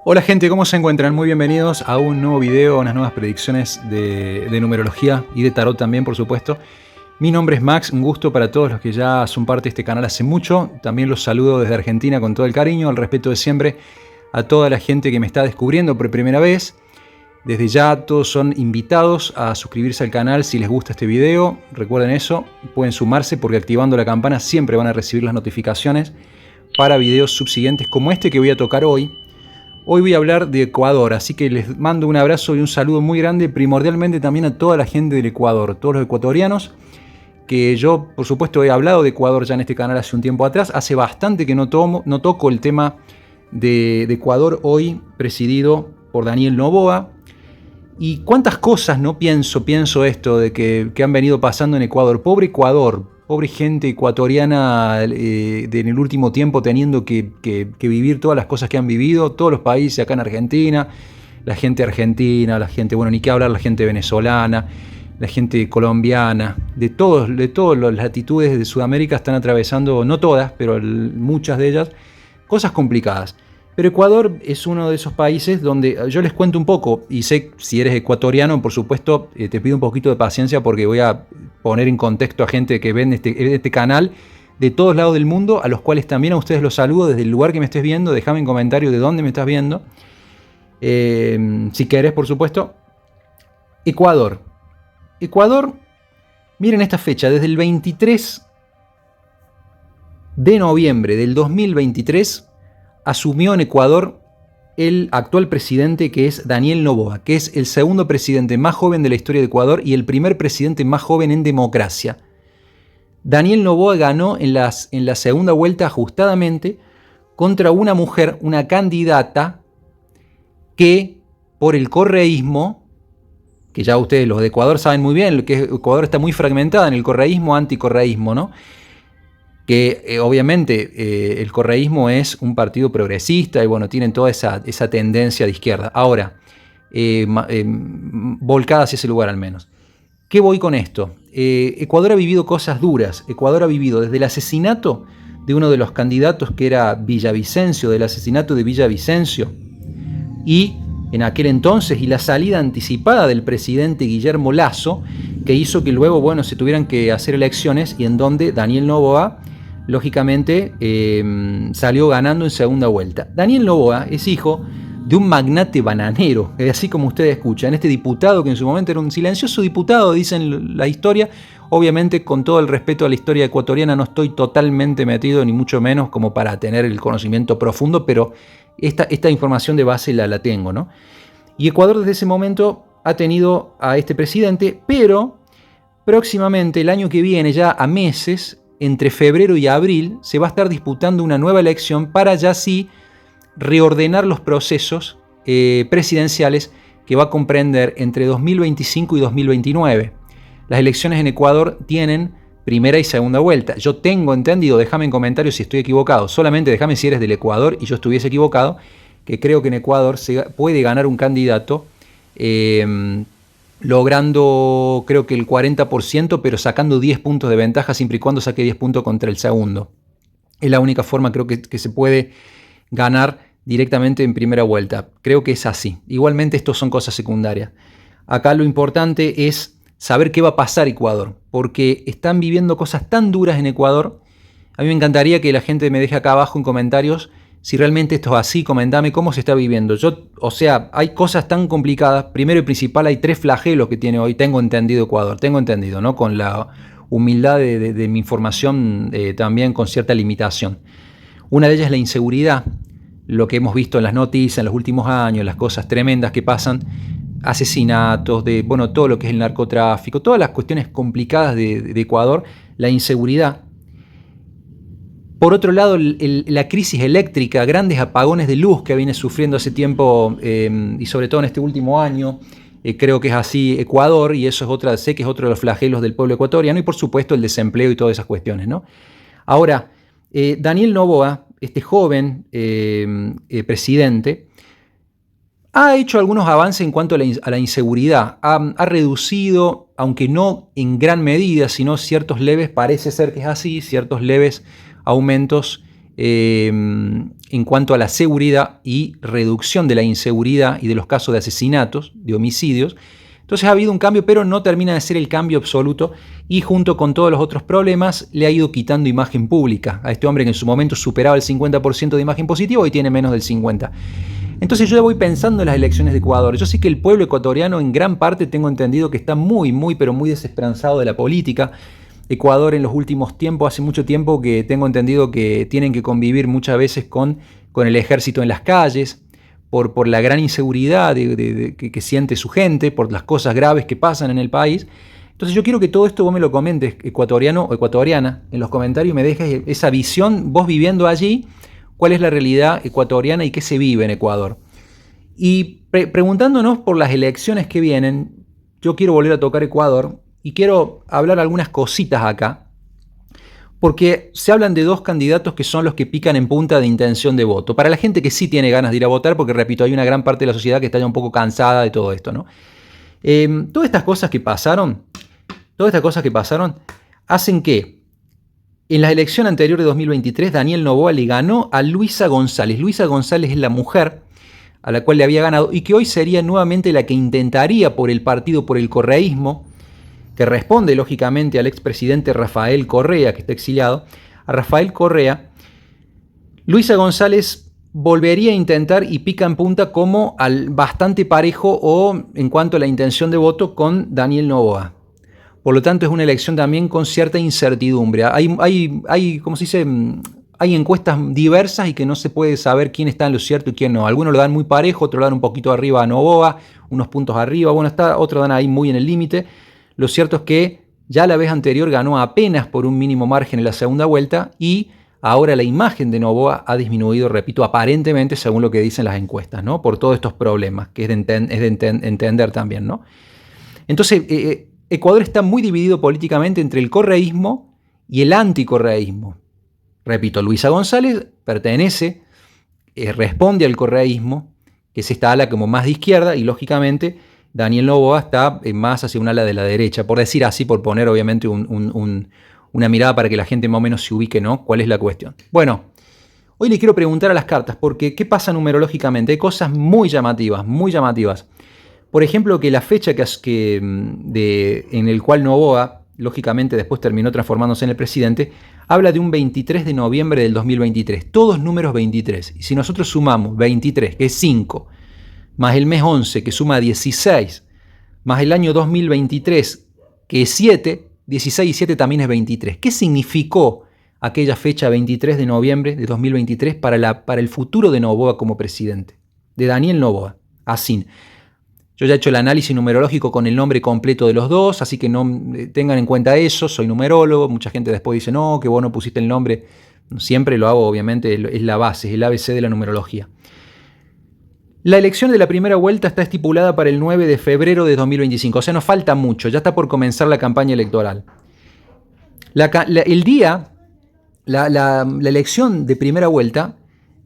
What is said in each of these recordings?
Hola gente, ¿cómo se encuentran? Muy bienvenidos a un nuevo video, unas nuevas predicciones de numerología y de tarot también, por supuesto. Mi nombre es Max, un gusto para todos los que ya son parte de este canal hace mucho. También los saludo desde Argentina con todo el cariño, el respeto de siempre a toda la gente que me está descubriendo por primera vez. Desde ya todos son invitados a suscribirse al canal si les gusta este video. Recuerden eso, pueden sumarse porque activando la campana siempre van a recibir las notificaciones para videos subsiguientes como este que voy a tocar hoy. Hoy voy a hablar de Ecuador, así que les mando un abrazo y un saludo muy grande, primordialmente también a toda la gente del Ecuador, todos los ecuatorianos, que yo por supuesto he hablado de Ecuador ya en este canal hace un tiempo atrás. Hace bastante que no toco el tema de Ecuador, hoy presidido por Daniel Noboa. Y cuántas cosas no pienso esto de que han venido pasando en Ecuador. Pobre Ecuador, pobre gente ecuatoriana en el último tiempo teniendo que vivir todas las cosas que han vivido. Todos los países acá en Argentina, la gente argentina, la gente, bueno, ni qué hablar, la gente venezolana, la gente colombiana, de todas las latitudes de Sudamérica están atravesando, no todas, pero muchas de ellas, cosas complicadas. Pero Ecuador es uno de esos países donde yo les cuento un poco, y sé si eres ecuatoriano, por supuesto, te pido un poquito de paciencia porque voy a poner en contexto a gente que ve este canal de todos lados del mundo, a los cuales también a ustedes los saludo desde el lugar que me estés viendo. Déjame en comentario de dónde me estás viendo, si querés, por supuesto. Ecuador, miren esta fecha, desde el 23 de noviembre del 2023, asumió en Ecuador el actual presidente, que es Daniel Noboa, que es el segundo presidente más joven de la historia de Ecuador y el primer presidente más joven en democracia. Daniel Noboa ganó en la segunda vuelta ajustadamente contra una mujer, una candidata que por el correísmo, que ya ustedes los de Ecuador saben muy bien, que Ecuador está muy fragmentada en el correísmo, anticorreísmo, ¿no? Que obviamente el correísmo es un partido progresista y bueno, tienen toda esa tendencia de izquierda. Ahora, volcada hacia ese lugar al menos. ¿Qué voy con esto? Ecuador ha vivido cosas duras. Ecuador ha vivido desde el asesinato de uno de los candidatos, que era Villavicencio, del asesinato de Villavicencio, y en aquel entonces, y la salida anticipada del presidente Guillermo Lasso, que hizo que luego, bueno, se tuvieran que hacer elecciones y en donde Daniel Noboa, lógicamente, salió ganando en segunda vuelta. Daniel Noboa es hijo de un magnate bananero, así como ustedes escuchan, este diputado que en su momento era un silencioso diputado, dicen la historia. Obviamente, con todo el respeto a la historia ecuatoriana, no estoy totalmente metido, ni mucho menos como para tener el conocimiento profundo, pero esta información de base la tengo, ¿no? Y Ecuador desde ese momento ha tenido a este presidente, pero próximamente, el año que viene, ya a meses, entre febrero y abril, se va a estar disputando una nueva elección para ya sí reordenar los procesos presidenciales, que va a comprender entre 2025 y 2029. Las elecciones en Ecuador tienen primera y segunda vuelta. Yo tengo entendido, déjame en comentarios si estoy equivocado, solamente déjame si eres del Ecuador y yo estuviese equivocado, que creo que en Ecuador se puede ganar un candidato logrando creo que el 40%, pero sacando 10 puntos de ventaja siempre y cuando saque 10 puntos contra el segundo. Es la única forma, creo que se puede ganar directamente en primera vuelta. Creo que es así. Igualmente, esto son cosas secundarias. Acá lo importante es saber qué va a pasar Ecuador, porque están viviendo cosas tan duras en Ecuador. A mí me encantaría que la gente me deje acá abajo en comentarios si realmente esto es así. Comentame cómo se está viviendo. O sea, hay cosas tan complicadas. Primero y principal, hay 3 flagelos que tiene hoy, tengo entendido, Ecuador. Tengo entendido, ¿no? Con la humildad de mi información, también con cierta limitación. Una de ellas es la inseguridad, lo que hemos visto en las noticias en los últimos años, las cosas tremendas que pasan, asesinatos, bueno, todo lo que es el narcotráfico, todas las cuestiones complicadas de Ecuador, la inseguridad. Por otro lado, la crisis eléctrica, grandes apagones de luz que viene sufriendo hace tiempo, y sobre todo en este último año. Creo que es así Ecuador, y eso sé que es otro de los flagelos del pueblo ecuatoriano, y por supuesto el desempleo y todas esas cuestiones, ¿no? Ahora, Daniel Noboa, este joven presidente, ha hecho algunos avances en cuanto a la inseguridad. Ha reducido, aunque no en gran medida, sino ciertos leves, parece ser que es así, ciertos leves aumentos en cuanto a la seguridad y reducción de la inseguridad y de los casos de asesinatos, de homicidios. Entonces ha habido un cambio, pero no termina de ser el cambio absoluto y junto con todos los otros problemas le ha ido quitando imagen pública a este hombre que en su momento superaba el 50% de imagen positiva y tiene menos del 50%. Entonces yo ya voy pensando en las elecciones de Ecuador. Yo sé que el pueblo ecuatoriano en gran parte tengo entendido que está muy desesperanzado de la política. Ecuador en los últimos tiempos, hace mucho tiempo que tengo entendido que tienen que convivir muchas veces con el ejército en las calles, por la gran inseguridad que siente su gente, por las cosas graves que pasan en el país. Entonces yo quiero que todo esto vos me lo comentes, ecuatoriano o ecuatoriana, en los comentarios me dejes esa visión, vos viviendo allí, cuál es la realidad ecuatoriana y qué se vive en Ecuador. Y preguntándonos por las elecciones que vienen, yo quiero volver a tocar Ecuador y quiero hablar algunas cositas acá, porque se hablan de dos candidatos que son los que pican en punta de intención de voto. Para la gente que sí tiene ganas de ir a votar, porque repito, hay una gran parte de la sociedad que está ya un poco cansada de todo esto, ¿no? Todas estas cosas que pasaron hacen que en la elección anterior de 2023 Daniel Noboa le ganó a Luisa González. Luisa González es la mujer a la cual le había ganado y que hoy sería nuevamente la que intentaría por el partido, por el correísmo, que responde lógicamente al expresidente Rafael Correa, que está exiliado, a Rafael Correa. Luisa González volvería a intentar y pica en punta como al bastante parejo o en cuanto a la intención de voto con Daniel Noboa. Por lo tanto es una elección también con cierta incertidumbre. Hay ¿cómo se dice? Hay encuestas diversas y que no se puede saber quién está en lo cierto y quién no. Algunos lo dan muy parejo, otros lo dan un poquito arriba a Noboa, unos puntos arriba, otros dan ahí muy en el límite. Lo cierto es que ya la vez anterior ganó apenas por un mínimo margen en la segunda vuelta y ahora la imagen de Noboa ha disminuido, repito, aparentemente según lo que dicen las encuestas, ¿no? Por todos estos problemas, que es de entender también, ¿no? Entonces, Ecuador está muy dividido políticamente entre el correísmo y el anticorreísmo. Repito, Luisa González pertenece, responde al correísmo, que es esta ala como más de izquierda, y lógicamente Daniel Noboa está más hacia un ala de la derecha, por decir así, por poner obviamente una mirada para que la gente más o menos se ubique, ¿no? ¿Cuál es la cuestión? Bueno, hoy le quiero preguntar a las cartas, porque ¿qué pasa numerológicamente? Hay cosas muy llamativas, muy llamativas. Por ejemplo, que la fecha en el cual Noboa, lógicamente después terminó transformándose en el presidente, habla de un 23 de noviembre del 2023, todos números 23. Y si nosotros sumamos 23, que es 5, más el mes 11, que suma 16, más el año 2023, que es 7, 16 y 7 también es 23. ¿Qué significó aquella fecha 23 de noviembre de 2023 para el futuro de Noboa como presidente? De Daniel Noboa, así. Yo ya he hecho el análisis numerológico con el nombre completo de los dos, así que no tengan en cuenta eso, soy numerólogo, mucha gente después dice, no, que vos no pusiste el nombre. Siempre lo hago, obviamente, es la base, es el ABC de la numerología. La elección de la primera vuelta está estipulada para el 9 de febrero de 2025, o sea, nos falta mucho, ya está por comenzar la campaña electoral. La elección de primera vuelta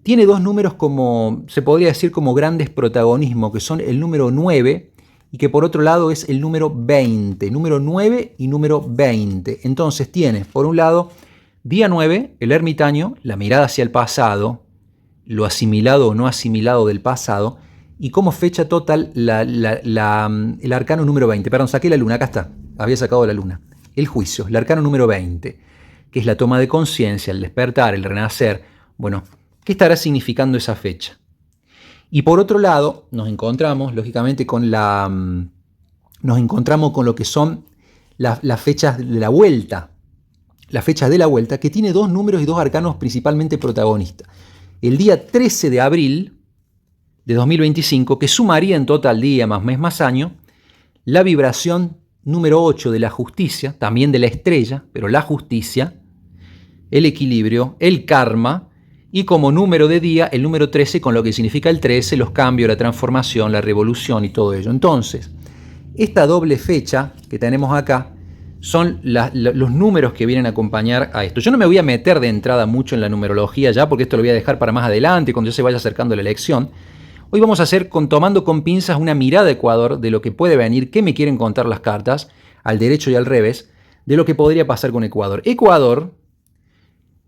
tiene dos números como, se podría decir, como grandes protagonismos, que son el número 9 y que por otro lado es el número 20, número 9 y número 20. Entonces tiene, por un lado, día 9, el ermitaño, la mirada hacia el pasado, lo asimilado o no asimilado del pasado, y como fecha total el arcano número 20. Perdón, saqué la luna, acá está, había sacado la luna. El juicio, el arcano número 20, que es la toma de conciencia, el despertar, el renacer. Bueno, ¿qué estará significando esa fecha? Y por otro lado, nos encontramos, lógicamente, con lo que son las fechas de la vuelta. Las fechas de la vuelta, que tiene dos números y dos arcanos principalmente protagonistas. El día 13 de abril de 2025, que sumaría en total día más mes más año, la vibración número 8 de la justicia, también de la estrella, pero la justicia, el equilibrio, el karma, y como número de día, el número 13, con lo que significa el 13, los cambios, la transformación, la revolución y todo ello. Entonces, esta doble fecha que tenemos acá son los números que vienen a acompañar a esto. Yo no me voy a meter de entrada mucho en la numerología ya, porque esto lo voy a dejar para más adelante, cuando ya se vaya acercando la elección. Hoy vamos a hacer, tomando con pinzas, una mirada a Ecuador de lo que puede venir, qué me quieren contar las cartas, al derecho y al revés, de lo que podría pasar con Ecuador. Ecuador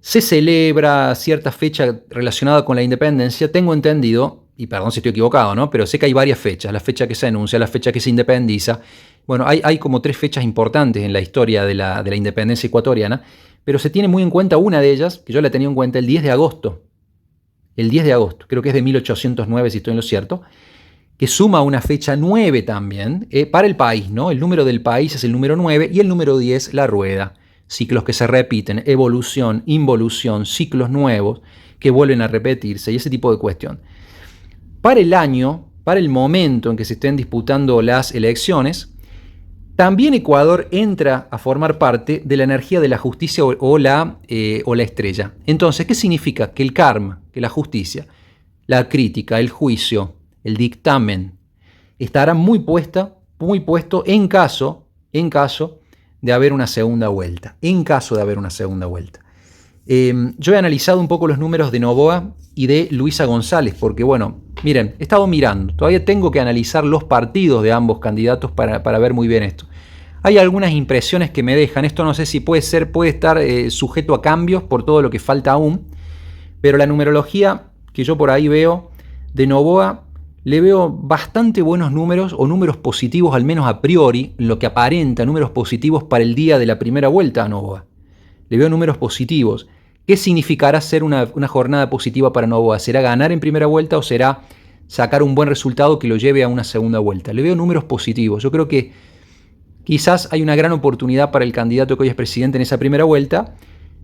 Se celebra cierta fecha relacionada con la independencia, tengo entendido, y perdón si estoy equivocado, ¿no? Pero sé que hay varias fechas, la fecha que se anuncia, la fecha que se independiza. Bueno, hay como 3 fechas importantes en la historia de la independencia ecuatoriana, pero se tiene muy en cuenta una de ellas, que yo la tenía en cuenta, el 10 de agosto. El 10 de agosto, creo que es de 1809, si estoy en lo cierto, que suma una fecha 9 también para el país, ¿no? El número del país es el número 9 y el número 10 la rueda. Ciclos que se repiten, evolución, involución, ciclos nuevos que vuelven a repetirse y ese tipo de cuestión. Para el año, para el momento en que se estén disputando las elecciones, también Ecuador entra a formar parte de la energía de la justicia o la estrella. Entonces, ¿qué significa? Que el karma, que la justicia, la crítica, el juicio, el dictamen, estará muy puesto en caso de haber una segunda vuelta. En caso de haber una segunda vuelta. Yo he analizado un poco los números de Noboa y de Luisa González, porque bueno, miren, he estado mirando, todavía tengo que analizar los partidos de ambos candidatos para ver muy bien esto. Hay algunas impresiones que me dejan, esto no sé si puede estar sujeto a cambios por todo lo que falta aún, pero la numerología que yo por ahí veo de Noboa, le veo bastante buenos números o números positivos, al menos a priori, en lo que aparenta números positivos para el día de la primera vuelta a Noboa. Le veo números positivos. ¿Qué significará ser una jornada positiva para Noboa? ¿Será ganar en primera vuelta o será sacar un buen resultado que lo lleve a una segunda vuelta? Le veo números positivos. Yo creo que quizás hay una gran oportunidad para el candidato que hoy es presidente en esa primera vuelta,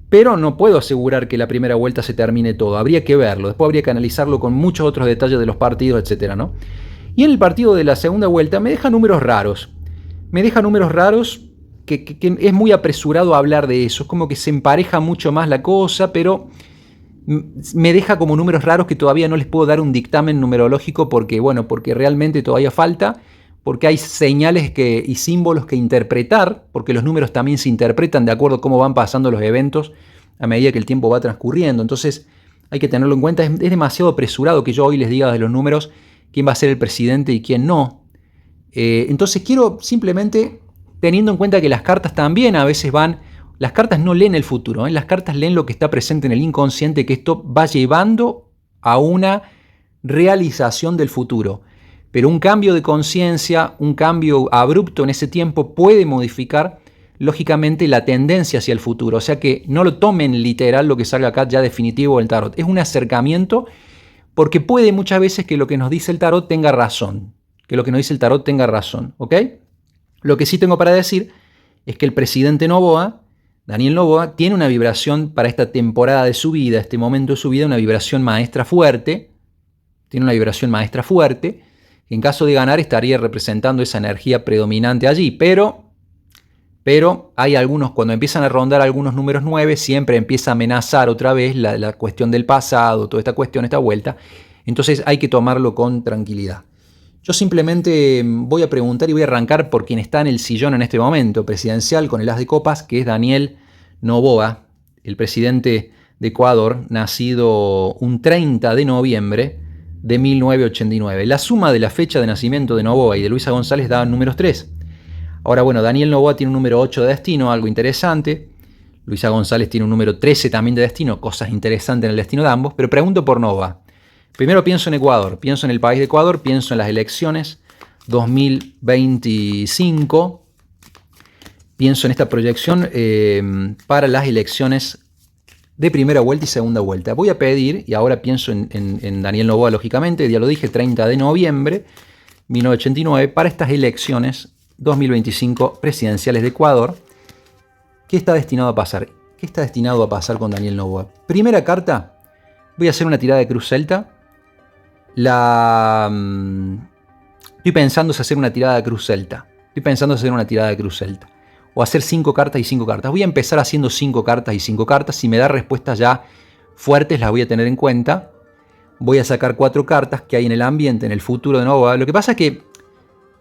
pero no puedo asegurar que la primera vuelta se termine todo. Habría que verlo. Después habría que analizarlo con muchos otros detalles de los partidos, etc., ¿no? Y en el partido de la segunda vuelta me deja números raros. Me deja números raros que es muy apresurado hablar de eso. Es como que se empareja mucho más la cosa, pero me deja como números raros que todavía no les puedo dar un dictamen numerológico porque realmente todavía falta, porque hay señales y símbolos que interpretar, porque los números también se interpretan de acuerdo a cómo van pasando los eventos a medida que el tiempo va transcurriendo. Entonces hay que tenerlo en cuenta. Es demasiado apresurado que yo hoy les diga de los números quién va a ser el presidente y quién no. Entonces quiero simplemente, teniendo en cuenta que las cartas también a veces las cartas no leen el futuro, las cartas leen lo que está presente en el inconsciente, que esto va llevando a una realización del futuro. Pero un cambio de conciencia, un cambio abrupto en ese tiempo puede modificar lógicamente la tendencia hacia el futuro. O sea que no lo tomen literal lo que salga acá ya definitivo del tarot. Es un acercamiento porque puede muchas veces que lo que nos dice el tarot tenga razón. ¿Ok? Lo que sí tengo para decir es que el presidente Noboa, Daniel Noboa, tiene una vibración para esta temporada de su vida, este momento de su vida, una vibración maestra fuerte. Tiene una vibración maestra fuerte. En caso de ganar estaría representando esa energía predominante allí, pero hay algunos, cuando empiezan a rondar algunos números 9, siempre empieza a amenazar otra vez la cuestión del pasado, toda esta cuestión, esta vuelta. Entonces hay que tomarlo con tranquilidad. Yo simplemente voy a preguntar y voy a arrancar por quien está en el sillón en este momento presidencial con el as de copas, que es Daniel Noboa, el presidente de Ecuador, nacido un 30 de noviembre de 1989. La suma de la fecha de nacimiento de Noboa y de Luisa González da números 3. Ahora, bueno, Daniel Noboa tiene un número 8 de destino, algo interesante. Luisa González tiene un número 13 también de destino, cosas interesantes en el destino de ambos. Pero pregunto por Noboa. Primero pienso en Ecuador, pienso en el país de Ecuador, pienso en las elecciones 2025. Pienso en esta proyección para las elecciones de primera vuelta y segunda vuelta. Voy a pedir, y ahora pienso en Daniel Noboa, lógicamente, ya lo dije, 30 de noviembre 1989, para estas elecciones 2025 presidenciales de Ecuador. ¿Qué está destinado a pasar? ¿Qué está destinado a pasar con Daniel Noboa? Primera carta, voy a hacer una tirada de cruz celta. Estoy pensando en hacer una tirada de cruz celta. O hacer 5 cartas y 5 cartas. Voy a empezar haciendo 5 cartas y 5 cartas. Si me da respuestas ya fuertes, las voy a tener en cuenta. Voy a sacar 4 cartas que hay en el ambiente, en el futuro de Noboa. Lo que pasa es que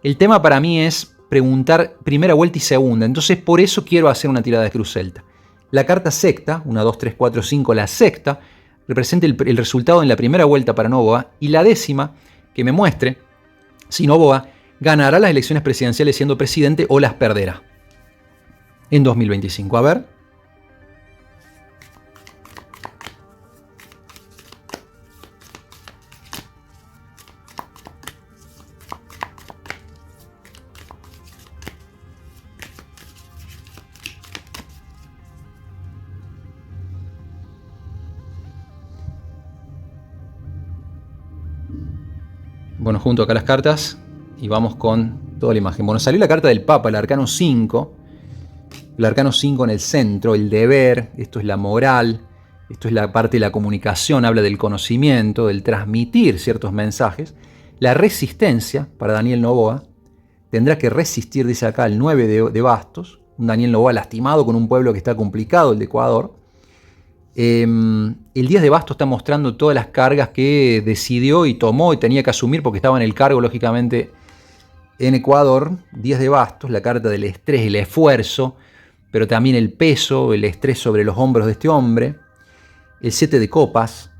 el tema para mí es preguntar primera vuelta y segunda. Entonces por eso quiero hacer una tirada de cruz celta. La carta sexta, 1, 2, 3, 4, 5, la sexta, representa el resultado en la primera vuelta para Noboa. Y la décima, que me muestre si Noboa ganará las elecciones presidenciales siendo presidente o las perderá en 2025. A ver. Bueno, junto acá las cartas y vamos con toda la imagen. Bueno, salió la carta del Papa, el arcano 5. El arcano 5 en el centro, el deber, esto es la moral, esto es la parte de la comunicación, habla del conocimiento, del transmitir ciertos mensajes. La resistencia, para Daniel Noboa, tendrá que resistir, dice acá, el 9 de bastos, un Daniel Noboa lastimado con un pueblo que está complicado, el de Ecuador. El 10 de bastos está mostrando todas las cargas que decidió y tomó y tenía que asumir porque estaba en el cargo, lógicamente, en Ecuador. 10 de bastos, la carta del estrés, el esfuerzo, pero también el peso, el estrés sobre los hombros de este hombre. El 7 de copas,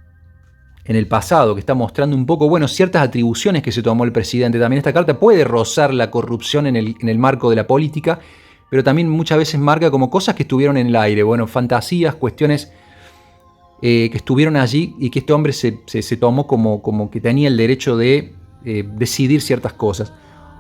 en el pasado, que está mostrando un poco, bueno, ciertas atribuciones que se tomó el presidente. También esta carta puede rozar la corrupción en el marco de la política, pero también muchas veces marca como cosas que estuvieron en el aire, bueno, fantasías, cuestiones que estuvieron allí y que este hombre se tomó como que tenía el derecho de decidir ciertas cosas.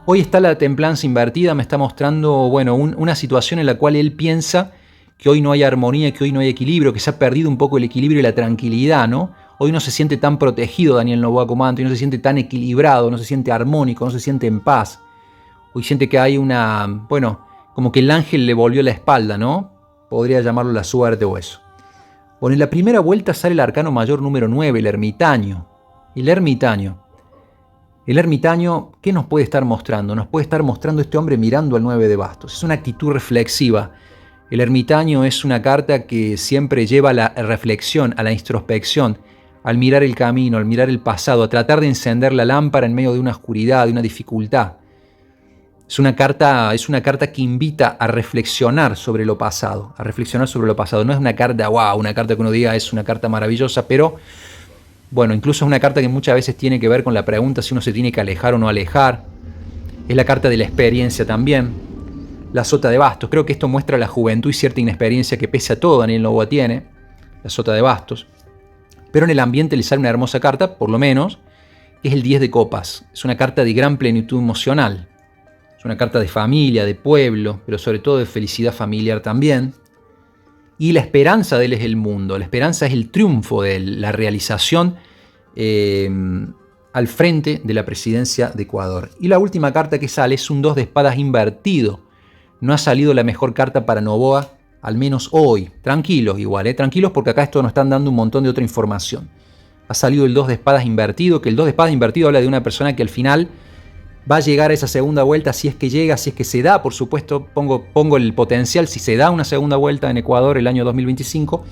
Hoy está la templanza invertida, me está mostrando, bueno, una situación en la cual él piensa que hoy no hay armonía, que hoy no hay equilibrio, que se ha perdido un poco el equilibrio y la tranquilidad, ¿no? Hoy no se siente tan protegido Daniel Noboa como antes, no se siente tan equilibrado, no se siente armónico, no se siente en paz. Hoy siente que hay bueno, como que el ángel le volvió la espalda, ¿no? Podría llamarlo la suerte o eso. Bueno, en la primera vuelta sale el arcano mayor número 9, el ermitaño. El ermitaño, ¿qué nos puede estar mostrando? Nos puede estar mostrando este hombre mirando al 9 de bastos. Es una actitud reflexiva. El ermitaño es una carta que siempre lleva a la reflexión, a la introspección, al mirar el camino, al mirar el pasado, a tratar de encender la lámpara en medio de una oscuridad, de una dificultad. Es una carta que invita a reflexionar sobre lo pasado, No es una carta, wow, una carta que uno diga es una carta maravillosa, pero bueno, incluso es una carta que muchas veces tiene que ver con la pregunta si uno se tiene que alejar o no alejar. Es la carta de la experiencia también. La sota de bastos. Creo que esto muestra la juventud y cierta inexperiencia que pese a todo Daniel Noboa tiene. La sota de bastos. Pero en el ambiente le sale una hermosa carta, por lo menos, que es el 10 de copas. Es una carta de gran plenitud emocional. Es una carta de familia, de pueblo, pero sobre todo de felicidad familiar también. Y la esperanza de él es el mundo. La esperanza es el triunfo de él, la realización al frente de la presidencia de Ecuador. Y la última carta que sale es un 2 de espadas invertido. No ha salido la mejor carta para Noboa, al menos hoy. Tranquilos igual, tranquilos porque acá esto nos están dando un montón de otra información. Ha salido el 2 de espadas invertido, que el 2 de espadas invertido habla de una persona que al final va a llegar a esa segunda vuelta, si es que llega, si es que se da, por supuesto, pongo el potencial, si se da una segunda vuelta en Ecuador el año 2025,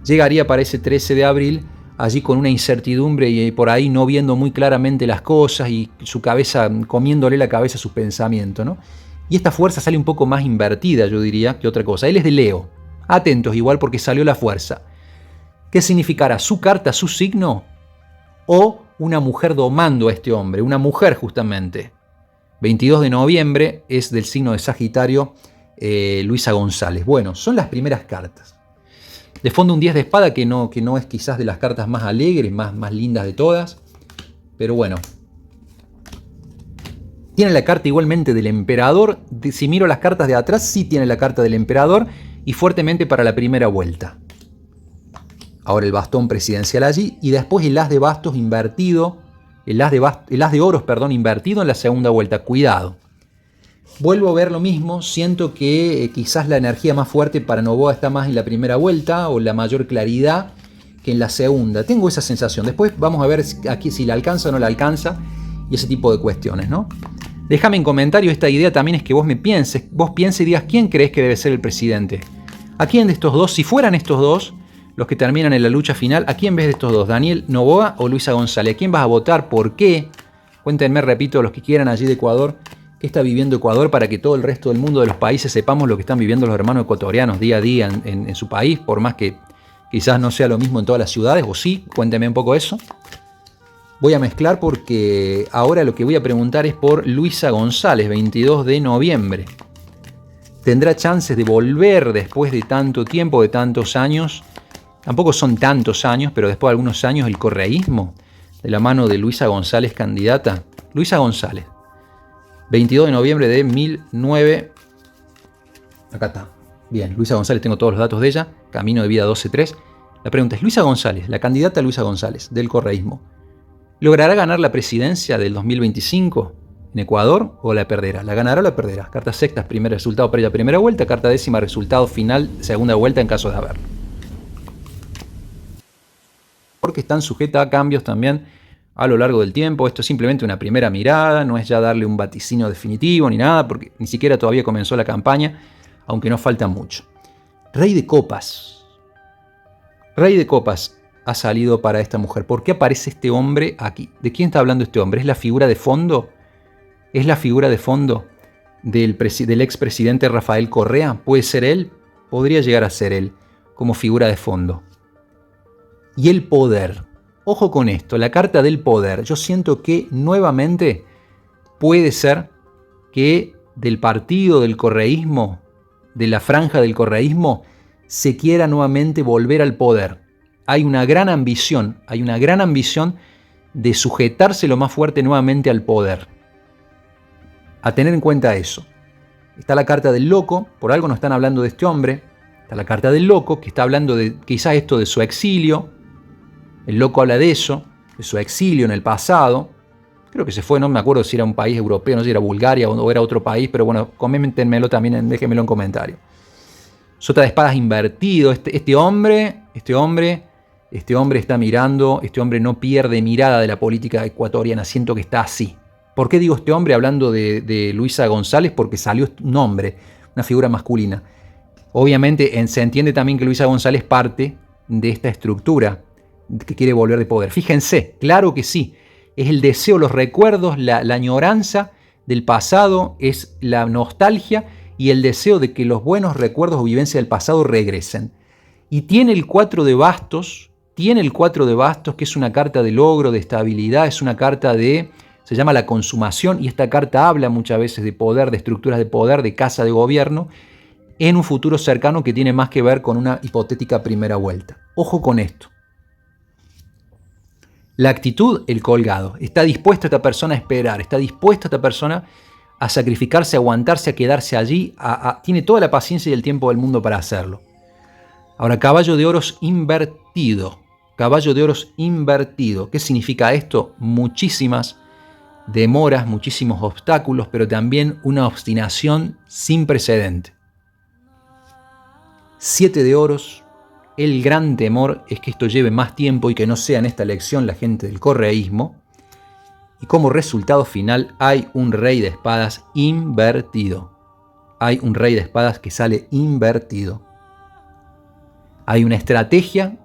llegaría para ese 13 de abril, allí con una incertidumbre y por ahí no viendo muy claramente las cosas y su cabeza, comiéndole la cabeza a sus pensamientos, ¿no? Y esta fuerza sale un poco más invertida, yo diría, que otra cosa. Él es de Leo. Atentos igual porque salió la fuerza. ¿Qué significará? ¿Su carta, su signo? ¿O una mujer domando a este hombre? Una mujer justamente. 22 de noviembre es del signo de Sagitario, Luisa González. Bueno, son las primeras cartas. De fondo un 10 de espada que no es quizás de las cartas más alegres, más lindas de todas. Pero bueno. Tiene la carta igualmente del emperador. Si miro las cartas de atrás, sí tiene la carta del emperador y fuertemente para la primera vuelta. Ahora el bastón presidencial allí y después el as de bastos invertido, el as de oros, invertido en la segunda vuelta. Cuidado. Vuelvo a ver lo mismo, siento que quizás la energía más fuerte para Noboa está más en la primera vuelta o la mayor claridad que en la segunda. Tengo esa sensación. Después vamos a ver aquí si la alcanza o no la alcanza y ese tipo de cuestiones, ¿no? Déjame en comentarios, esta idea también es que vos pienses y digas quién crees que debe ser el presidente. ¿A quién de estos dos, si fueran estos dos los que terminan en la lucha final, a quién ves de estos dos? ¿Daniel Noboa o Luisa González? ¿A quién vas a votar? ¿Por qué? Cuéntenme, repito, los que quieran allí de Ecuador, qué está viviendo Ecuador para que todo el resto del mundo de los países sepamos lo que están viviendo los hermanos ecuatorianos día a día en su país, por más que quizás no sea lo mismo en todas las ciudades, o sí, cuéntenme un poco eso. Voy a mezclar porque ahora lo que voy a preguntar es por Luisa González, 22 de noviembre. ¿Tendrá chances de volver después de tanto tiempo, de tantos años? Tampoco son tantos años, pero después de algunos años el correísmo, de la mano de Luisa González, candidata. Luisa González, 22 de noviembre de 19... Acá está. Bien, Luisa González, tengo todos los datos de ella. Camino de vida 12-3. La pregunta es, Luisa González, la candidata Luisa González, del correísmo. ¿Logrará ganar la presidencia del 2025 en Ecuador o la perderá? ¿La ganará o la perderá? Carta sexta, primer resultado previa primera vuelta. Carta décima, resultado final segunda vuelta en caso de haberlo. Porque están sujetas a cambios también a lo largo del tiempo. Esto es simplemente una primera mirada, no es ya darle un vaticinio definitivo ni nada, porque ni siquiera todavía comenzó la campaña, aunque no falta mucho. Rey de copas. Rey de copas ha salido para esta mujer. ¿Por qué aparece este hombre aquí? ¿De quién está hablando este hombre? ¿Es la figura de fondo? ¿Es la figura de fondo del expresidente Rafael Correa? ¿Puede ser él? Podría llegar a ser él como figura de fondo. Y el poder. Ojo con esto, la carta del poder. Yo siento que nuevamente puede ser que del partido del correísmo, de la franja del correísmo, se quiera nuevamente volver al poder. Hay una gran ambición de sujetarse lo más fuerte nuevamente al poder. A tener en cuenta eso. Está la carta del loco, por algo no están hablando de este hombre. Está la carta del loco, que está hablando de quizás esto de su exilio. El loco habla de eso, de su exilio en el pasado. Creo que se fue, no me acuerdo si era un país europeo, no sé si era Bulgaria o era otro país, pero bueno, coméntenmelo también, déjenmelo en comentarios. Sota de espadas invertido. Este hombre está mirando, este hombre no pierde mirada de la política ecuatoriana, siento que está así. ¿Por qué digo este hombre hablando de Luisa González? Porque salió un hombre, una figura masculina. Obviamente se entiende también que Luisa González parte de esta estructura que quiere volver de poder. Fíjense, claro que sí, es el deseo, los recuerdos, la añoranza del pasado, es la nostalgia y el deseo de que los buenos recuerdos o vivencias del pasado regresen. Y tiene el 4 de bastos, que es una carta de logro, de estabilidad, es una carta se llama la consumación, y esta carta habla muchas veces de poder, de estructuras de poder, de casa de gobierno, en un futuro cercano que tiene más que ver con una hipotética primera vuelta. Ojo con esto. La actitud, el colgado. Está dispuesta esta persona a esperar, está dispuesta esta persona a sacrificarse, a aguantarse, a quedarse allí, tiene toda la paciencia y el tiempo del mundo para hacerlo. Ahora, caballo de oros invertido. Caballo de oros invertido. ¿Qué significa esto? Muchísimas demoras, muchísimos obstáculos, pero también una obstinación sin precedente. 7 de oros. El gran temor es que esto lleve más tiempo y que no sea en esta elección la gente del correísmo. Y como resultado final hay un rey de espadas invertido. Hay un rey de espadas que sale invertido. Hay una estrategia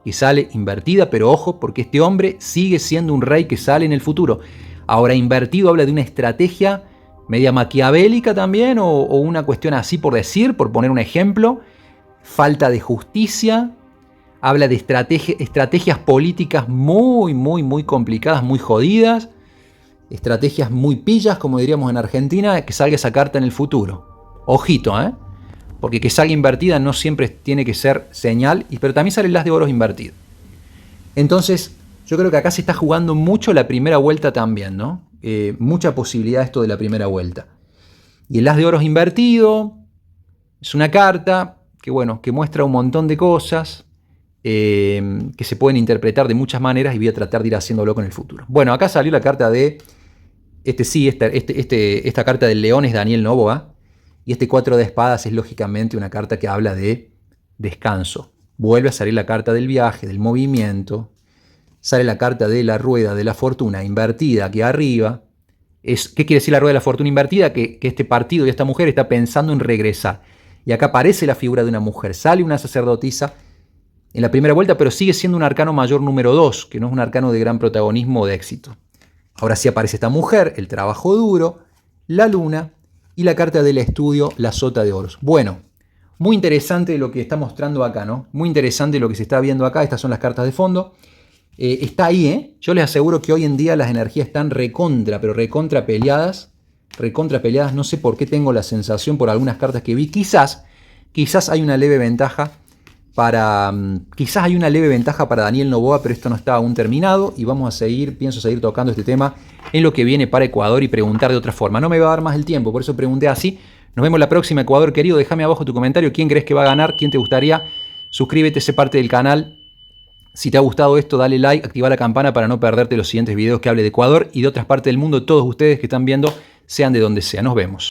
que sale invertida, pero ojo, porque este hombre sigue siendo un rey que sale en el futuro. Ahora, invertido habla de una estrategia media maquiavélica también, o una cuestión así por decir, por poner un ejemplo. Falta de justicia, habla de estrategias políticas muy complicadas, muy jodidas, estrategias muy pillas, como diríamos en Argentina, que salga esa carta en el futuro. Ojito, porque que salga invertida no siempre tiene que ser señal, pero también sale el as de oros invertido. Entonces, yo creo que acá se está jugando mucho la primera vuelta también, ¿no? Mucha posibilidad esto de la primera vuelta. Y el as de oros invertido es una carta que muestra un montón de cosas que se pueden interpretar de muchas maneras y voy a tratar de ir haciéndolo con el futuro. Bueno, acá salió la carta de esta carta del león es Daniel Noboa, y este 4 de espadas es lógicamente una carta que habla de descanso. Vuelve a salir la carta del viaje, del movimiento, sale la carta de la rueda de la fortuna invertida aquí arriba. ¿Qué quiere decir la rueda de la fortuna invertida? Que este partido y esta mujer está pensando en regresar. Y acá aparece la figura de una mujer, sale una sacerdotisa en la primera vuelta, pero sigue siendo un arcano mayor número 2, que no es un arcano de gran protagonismo o de éxito. Ahora sí aparece esta mujer, el trabajo duro, la luna y la carta del estudio, la sota de oros. Bueno, muy interesante lo que está mostrando acá, ¿no? Muy interesante lo que se está viendo acá. Estas son las cartas de fondo. Está ahí, ¿eh? Yo les aseguro que hoy en día las energías están pero recontra peleadas. No sé por qué tengo la sensación por algunas cartas que vi. Quizás hay una leve ventaja para Daniel Noboa, pero esto no está aún terminado y pienso seguir tocando este tema en lo que viene para Ecuador y preguntar de otra forma. No me va a dar más el tiempo, por eso pregunté así. Nos vemos la próxima, Ecuador querido. Déjame abajo tu comentario, quién crees que va a ganar, quién te gustaría. Suscríbete, sé parte del canal. Si te ha gustado esto, dale like, activa la campana para no perderte los siguientes videos que hable de Ecuador y de otras partes del mundo. Todos ustedes que están viendo, sean de donde sea. Nos vemos.